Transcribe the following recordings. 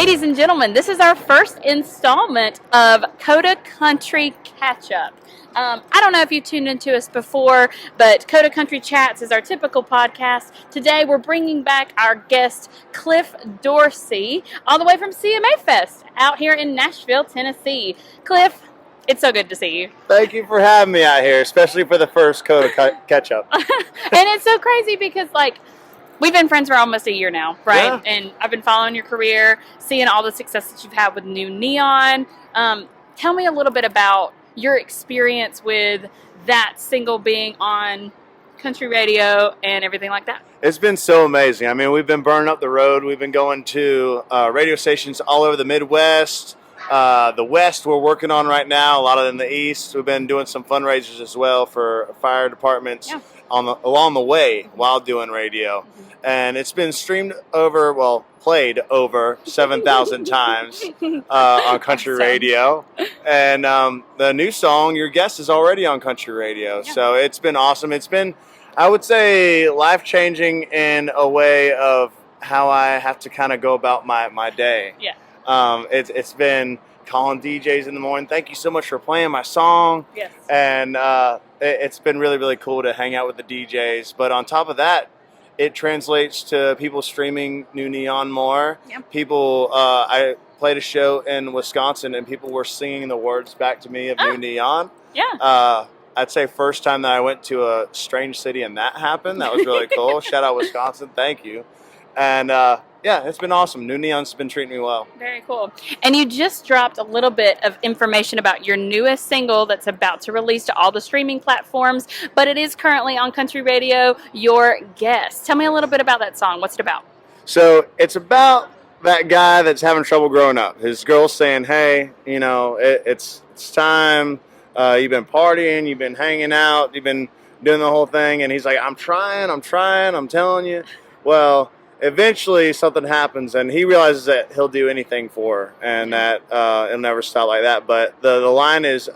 Ladies and gentlemen, this is our first installment of Coda Country Catch Up. I don't know if you tuned into us before, but Coda Country Chats is our typical podcast. Today we're bringing back our guest, Cliff Dorsey, all the way from CMA Fest out here in Nashville, Tennessee. Cliff, it's so good to see you. Thank you for having me out here, especially for the first Coda Catch Up. And it's so crazy because, we've been friends for almost a year now, right? Yeah. And I've been following your career, seeing all the success that you've had with New Neon. Tell me a little bit about your experience with that single being on country radio and everything like that. It's been so amazing. I mean, we've been burning up the road. We've been going to radio stations all over the Midwest. The West we're working on right now, a lot of in the East. We've been doing some fundraisers as well for fire departments along the way while doing radio. Mm-hmm. And it's been played over 7,000 times on country radio. And the new song, Your Guest, is already on country radio. Yeah. So it's been awesome. It's been, I would say, life-changing in a way of how I have to kind of go about my day. Yeah. It's been calling DJs in the morning. Thank you so much for playing my song. Yes. And it's been really, really cool to hang out with the DJs. But on top of that, it translates to people streaming New Neon more. Yep. People, I played a show in Wisconsin and people were singing the words back to me of New Neon. Yeah. I'd say first time that I went to a strange city and that happened. That was really cool. Shout out Wisconsin. Thank you. And yeah, it's been awesome. New Neon's been treating me well. Very cool. And you just dropped a little bit of information about your newest single that's about to release to all the streaming platforms, but it is currently on country radio, Your Guest. Tell me a little bit about that song. What's it about? So it's about that guy that's having trouble growing up. His girl's saying, hey, you know, it's time. You've been partying, you've been hanging out, you've been doing the whole thing. And he's like, I'm trying, I'm telling you. Well, eventually something happens and he realizes that he'll do anything for her and that it'll never stop like that. But the line is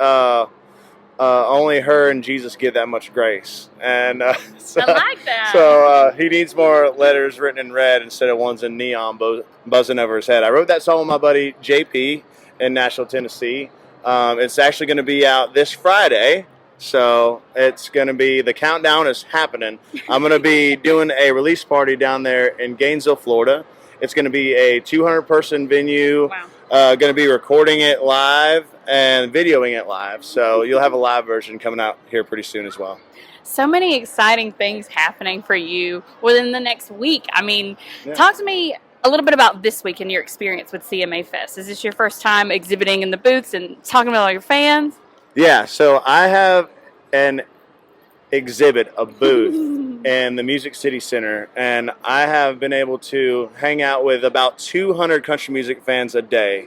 only her and Jesus give that much grace. And so, I like that. So he needs more letters written in red instead of ones in neon buzzing over his head. I wrote that song with my buddy JP in Nashville, Tennessee. It's actually going to be out this Friday. So it's going to be, the countdown is happening. I'm going to be doing a release party down there in Gainesville, Florida. It's going to be a 200-person venue. Wow. Going to be recording it live and videoing it live. So you'll have a live version coming out here pretty soon as well. So many exciting things happening for you within the next week. I mean, Talk to me a little bit about this week and your experience with CMA Fest. Is this your first time exhibiting in the booths and talking about all your fans? Yeah, so I have an exhibit, a booth in the Music City Center, and I have been able to hang out with about 200 country music fans a day,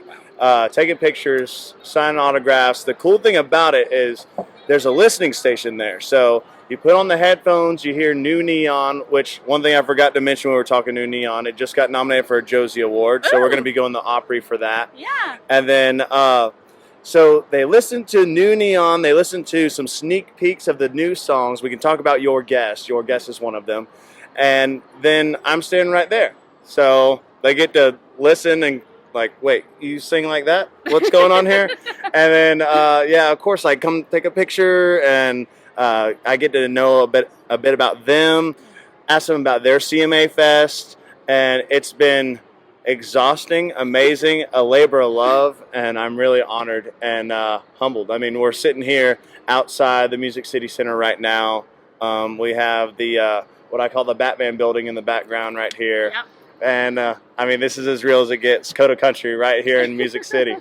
taking pictures, signing autographs. The cool thing about it is there's a listening station there, so you put on the headphones, you hear New Neon, which one thing I forgot to mention when we were talking New Neon, it just got nominated for a Josie Award, so we're going to be going to the Opry for that. Yeah. And then so they listen to New Neon, they listen to some sneak peeks of the new songs. We can talk about Your Guest. Your Guest is one of them. And then I'm standing right there. So they get to listen and like, wait, you sing like that? What's going on here? And then, of course, like come take a picture and I get to know a bit about them, ask them about their CMA Fest, and it's been exhausting, amazing, a labor of love, and I'm really honored and humbled. I mean, we're sitting here outside the Music City Center right now. We have the what I call the Batman building in the background right here. Yep. And I mean, this is as real as it gets. Coda Country right here in Music City.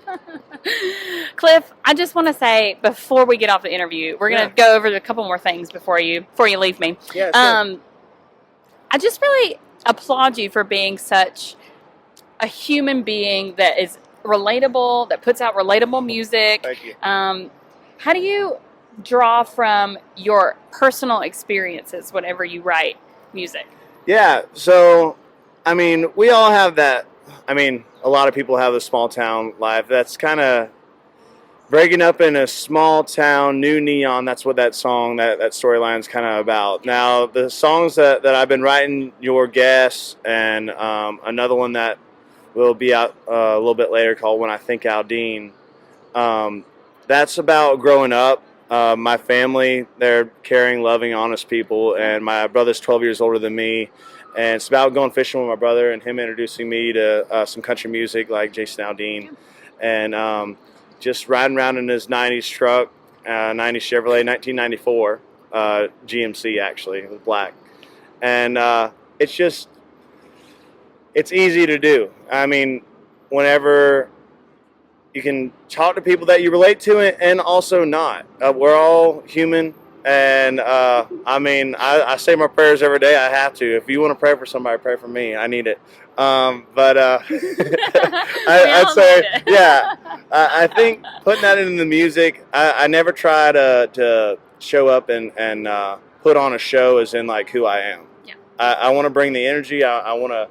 Cliff, I just want to say before we get off the interview, we're going to go over a couple more things before you leave me. Yeah, sure. I just really applaud you for being such a human being that is relatable, that puts out relatable music. Thank you. How do you draw from your personal experiences whenever you write music? Yeah, so, I mean, we all have that. I mean, a lot of people have a small town life. That's kind of breaking up in a small town, New Neon. That's what that song, that storyline is kind of about. Now, the songs that I've been writing, Your Guess, and another one that will be out a little bit later called When I Think Aldine. That's about growing up. My family, they're caring, loving, honest people, and my brother's 12 years older than me. And it's about going fishing with my brother and him introducing me to some country music like Jason Aldean. And just riding around in his 90s truck, 90s Chevrolet, 1994 GMC actually, it was black. And it's easy to do. I mean, whenever you can talk to people that you relate to and also not. We're all human. And I say my prayers every day. I have to. If you want to pray for somebody, pray for me. I need it. I'd say, yeah. I think putting that in the music. I never try to show up and put on a show as in like who I am. Yeah. I want to bring the energy. I want to.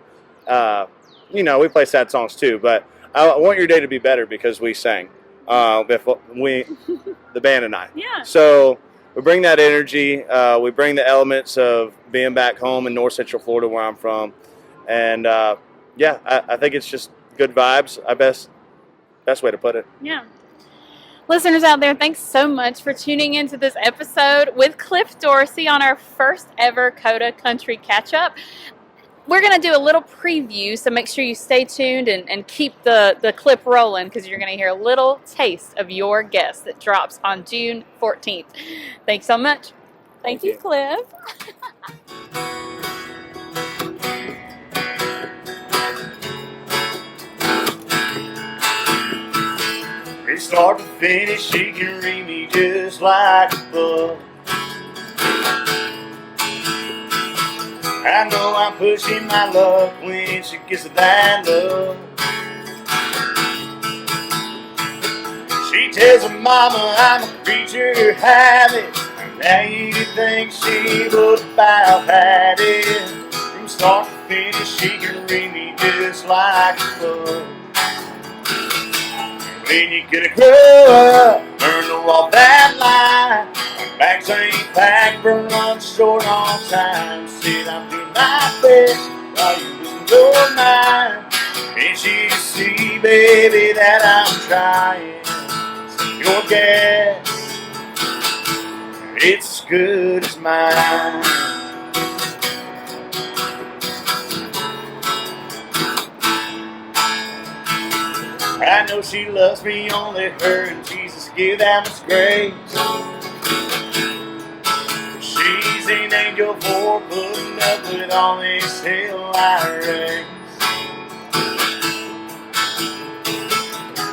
We play sad songs too, but I want your day to be better because we sang. The band and I. Yeah. So we bring that energy. We bring the elements of being back home in North Central Florida, where I'm from, and I think it's just good vibes. Best way to put it. Yeah. Listeners out there, thanks so much for tuning into this episode with Cliff Dorsey on our first ever Coda Country Catch Up. We're going to do a little preview, so make sure you stay tuned and keep the clip rolling because you're going to hear a little taste of your guest that drops on June 14th. Thanks so much. Thank you, Cliff. From start to finish, she can read me just like a book. I know I'm pushing my luck when she gets that look. She tells her mama I'm a creature of habit. Now you think she would about had it. From start to finish, she can read me just like a book. When you gonna grow up, learn to walk that line. My bags ain't packed for run short on time. Said I'm doing my best while you losing your mind. Can't you see, baby, that I'm trying? So your guess, it's as good as mine. I know she loves me, only her and Jesus give that much grace. She's an angel for putting up with all this hell I raise.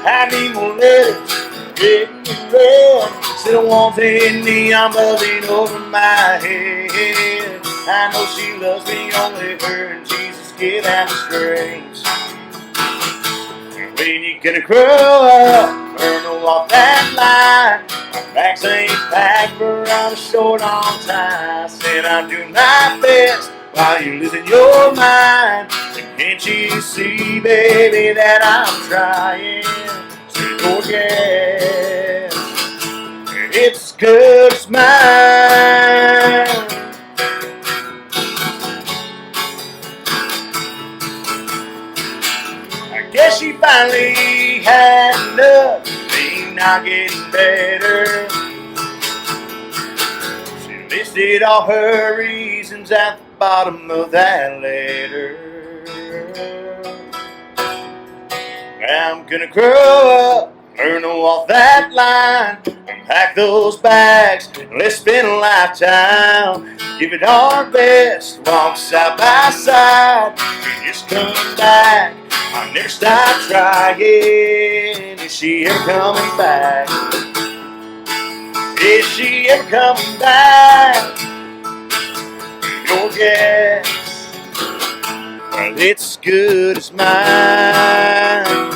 I need more letters, getting it red. Instead of wanting me, I'm bubbling over my head. I know she loves me, only her and Jesus give that much grace. When you gonna grow up, learn to walk that line. My bags ain't packed, but I'm short on time. I said I'm doing my best while you're losing your mind. And can't you see, baby, that I'm trying to forget? It's as good as mine. Guess she finally had enough, things not getting better. She listed all her reasons at the bottom of that letter. I'm gonna grow up, learn to walk that line, pack those bags, let's spend a lifetime. Give it our best, walk side by side. We just come back. I'll never stop trying. Is she ever coming back? Is she ever coming back? Your guess, well, it's as good as mine.